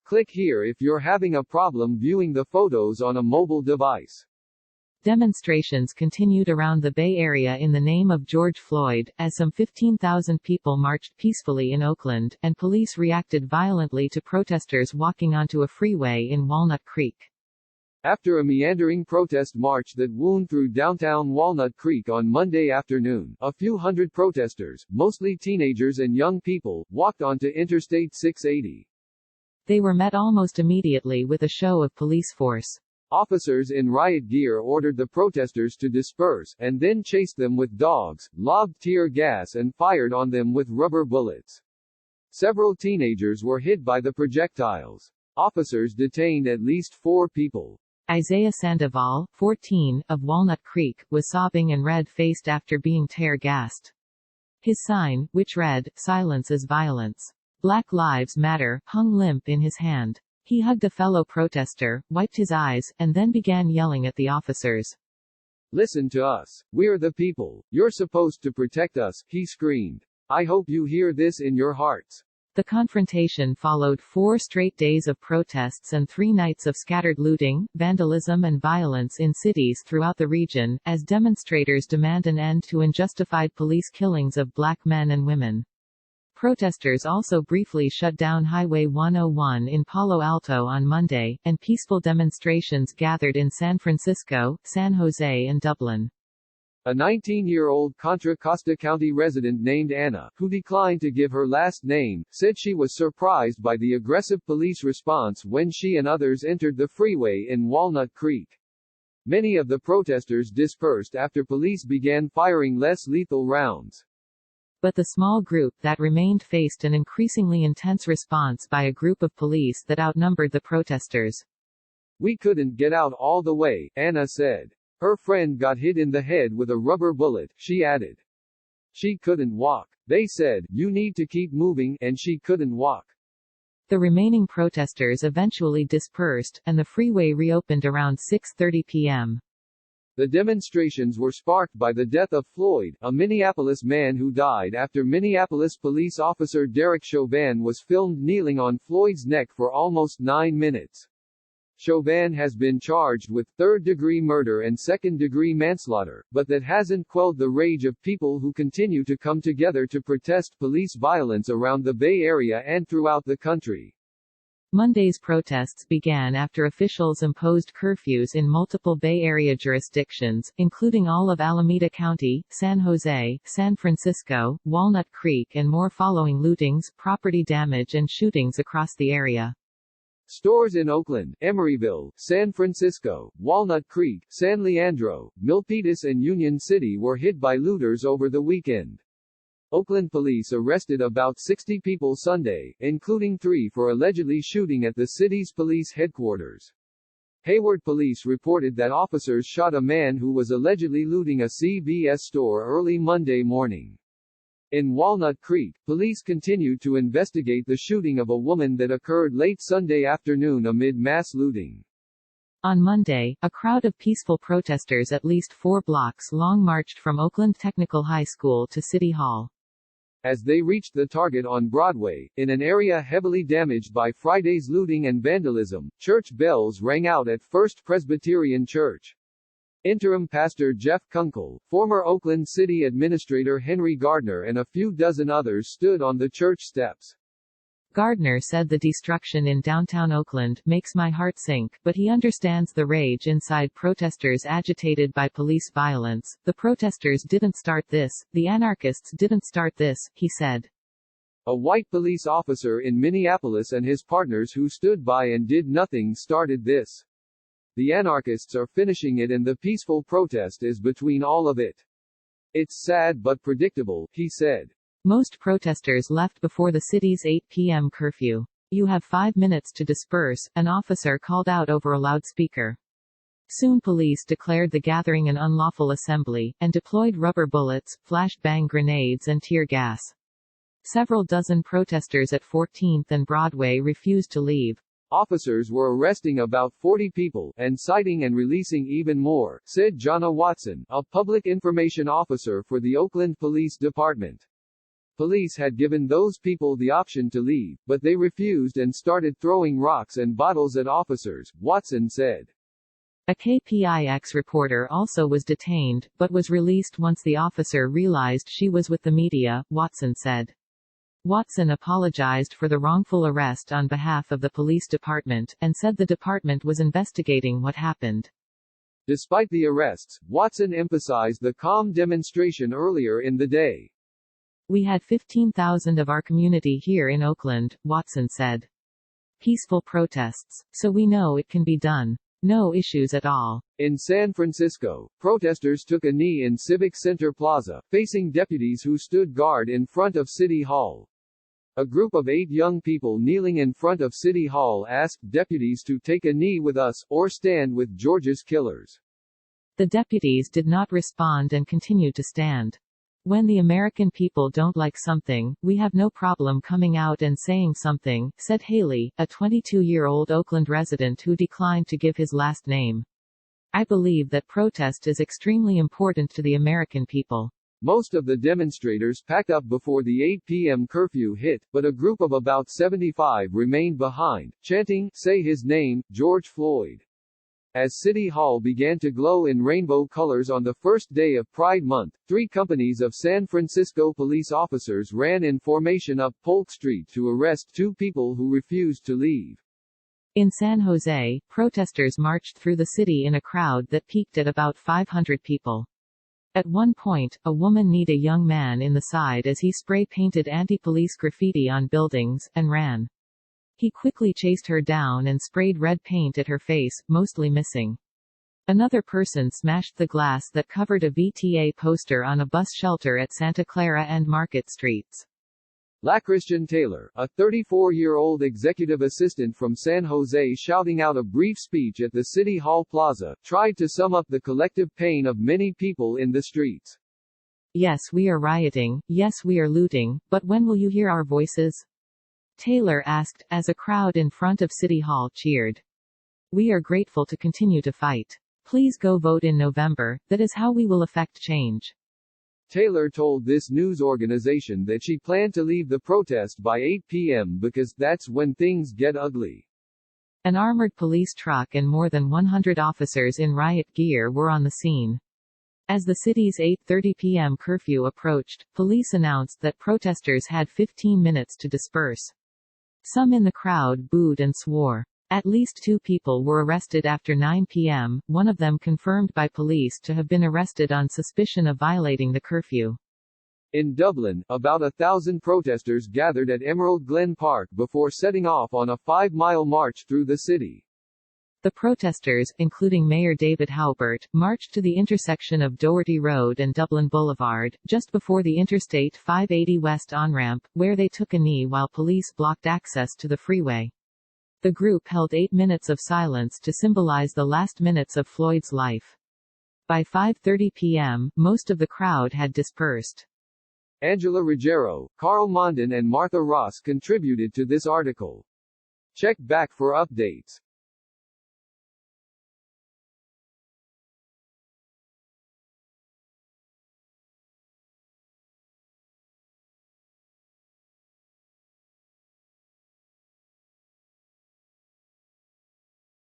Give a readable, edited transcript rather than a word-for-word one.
Click here if you're having a problem viewing the photos on a mobile device. Demonstrations continued around the Bay Area in the name of George Floyd, as some 15,000 people marched peacefully in Oakland, and police reacted violently to protesters walking onto a freeway in Walnut Creek. After a meandering protest march that wound through downtown Walnut Creek on Monday afternoon, a few hundred protesters, mostly teenagers and young people, walked onto Interstate 680. They were met almost immediately with a show of police force. Officers in riot gear ordered the protesters to disperse, and then chased them with dogs, lobbed tear gas and fired on them with rubber bullets. Several teenagers were hit by the projectiles. Officers detained at least 4 people. Isaiah Sandoval, 14, of Walnut Creek, was sobbing and red-faced after being tear-gassed. His sign, which read, "Silence is violence. Black Lives Matter," hung limp in his hand. He hugged a fellow protester, wiped his eyes, and then began yelling at the officers. "Listen to us. We're the people. You're supposed to protect us," he screamed. "I hope you hear this in your hearts." The confrontation followed 4 straight days of protests and 3 nights of scattered looting, vandalism and violence in cities throughout the region, as demonstrators demand an end to unjustified police killings of black men and women. Protesters also briefly shut down Highway 101 in Palo Alto on Monday, and peaceful demonstrations gathered in San Francisco, San Jose and Dublin. A 19-year-old Contra Costa County resident named Anna, who declined to give her last name, said she was surprised by the aggressive police response when she and others entered the freeway in Walnut Creek. Many of the protesters dispersed after police began firing less lethal rounds. But the small group that remained faced an increasingly intense response by a group of police that outnumbered the protesters. "We couldn't get out all the way," Anna said. Her friend got hit in the head with a rubber bullet, she added. She couldn't walk. They said, "You need to keep moving," and she couldn't walk. The remaining protesters eventually dispersed, and the freeway reopened around 6:30 p.m. The demonstrations were sparked by the death of Floyd, a Minneapolis man who died after Minneapolis police officer Derek Chauvin was filmed kneeling on Floyd's neck for almost 9 minutes. Chauvin has been charged with third-degree murder and second-degree manslaughter, but that hasn't quelled the rage of people who continue to come together to protest police violence around the Bay Area and throughout the country. Monday's protests began after officials imposed curfews in multiple Bay Area jurisdictions, including all of Alameda County, San Jose, San Francisco, Walnut Creek and more following lootings, property damage and shootings across the area. Stores in Oakland, Emeryville, San Francisco, Walnut Creek, San Leandro, Milpitas and Union City were hit by looters over the weekend. Oakland police arrested about 60 people Sunday, including 3 for allegedly shooting at the city's police headquarters. Hayward police reported that officers shot a man who was allegedly looting a CVS store early Monday morning. In Walnut Creek, police continued to investigate the shooting of a woman that occurred late Sunday afternoon amid mass looting. On Monday, a crowd of peaceful protesters at least 4 blocks long marched from Oakland Technical High School to City Hall. As they reached the Target on Broadway, in an area heavily damaged by Friday's looting and vandalism, church bells rang out at First Presbyterian Church. Interim Pastor Jeff Kunkel, former Oakland City Administrator Henry Gardner and a few dozen others stood on the church steps. Gardner said the destruction in downtown Oakland makes my heart sink, but he understands the rage inside protesters agitated by police violence. The protesters didn't start this, the anarchists didn't start this, he said. A white police officer in Minneapolis and his partners who stood by and did nothing started this. The anarchists are finishing it and the peaceful protest is between all of it. It's sad but predictable, he said. Most protesters left before the city's 8 p.m. curfew. You have 5 minutes to disperse, an officer called out over a loudspeaker. Soon police declared the gathering an unlawful assembly, and deployed rubber bullets, flashbang grenades and tear gas. Several dozen protesters at 14th and Broadway refused to leave. Officers were arresting about 40 people, and citing and releasing even more, said Jonna Watson, a public information officer for the Oakland Police Department. Police had given those people the option to leave, but they refused and started throwing rocks and bottles at officers, Watson said. A KPIX reporter also was detained, but was released once the officer realized she was with the media, Watson said. Watson apologized for the wrongful arrest on behalf of the police department, and said the department was investigating what happened. Despite the arrests, Watson emphasized the calm demonstration earlier in the day. We had 15,000 of our community here in Oakland, Watson said. Peaceful protests. So we know it can be done. No issues at all. In San Francisco, protesters took a knee in Civic Center Plaza, facing deputies who stood guard in front of City Hall. A group of 8 young people kneeling in front of City Hall asked deputies to take a knee with us, or stand with George's killers. The deputies did not respond and continued to stand. When the American people don't like something, we have no problem coming out and saying something, said Haley, a 22-year-old Oakland resident who declined to give his last name. I believe that protest is extremely important to the American people. Most of the demonstrators packed up before the 8 p.m. curfew hit, but a group of about 75 remained behind, chanting, "Say his name, George Floyd." As City Hall began to glow in rainbow colors on the first day of Pride Month, 3 companies of San Francisco police officers ran in formation up Polk Street to arrest 2 people who refused to leave. In San Jose, protesters marched through the city in a crowd that peaked at about 500 people. At one point, a woman kneed a young man in the side as he spray-painted anti-police graffiti on buildings, and ran. He quickly chased her down and sprayed red paint at her face, mostly missing. Another person smashed the glass that covered a VTA poster on a bus shelter at Santa Clara and Market Streets. LaChristian Taylor, a 34-year-old executive assistant from San Jose shouting out a brief speech at the City Hall Plaza, tried to sum up the collective pain of many people in the streets. Yes, we are rioting, yes, we are looting, but when will you hear our voices? Taylor asked, as a crowd in front of City Hall cheered. We are grateful to continue to fight. Please go vote in November, that is how we will affect change. Taylor told this news organization that she planned to leave the protest by 8 p.m. because that's when things get ugly. An armored police truck and more than 100 officers in riot gear were on the scene. As the city's 8:30 p.m. curfew approached, police announced that protesters had 15 minutes to disperse. Some in the crowd booed and swore. At least 2 people were arrested after 9 p.m., one of them confirmed by police to have been arrested on suspicion of violating the curfew. In Dublin, about 1,000 protesters gathered at Emerald Glen Park before setting off on a 5-mile march through the city. The protesters, including Mayor David Howbert, marched to the intersection of Doherty Road and Dublin Boulevard, just before the Interstate 580 West on-ramp, where they took a knee while police blocked access to the freeway. The group held 8 minutes of silence to symbolize the last minutes of Floyd's life. By 5:30 p.m., most of the crowd had dispersed. Angela Ruggiero, Carl Mondin and Martha Ross contributed to this article. Check back for updates.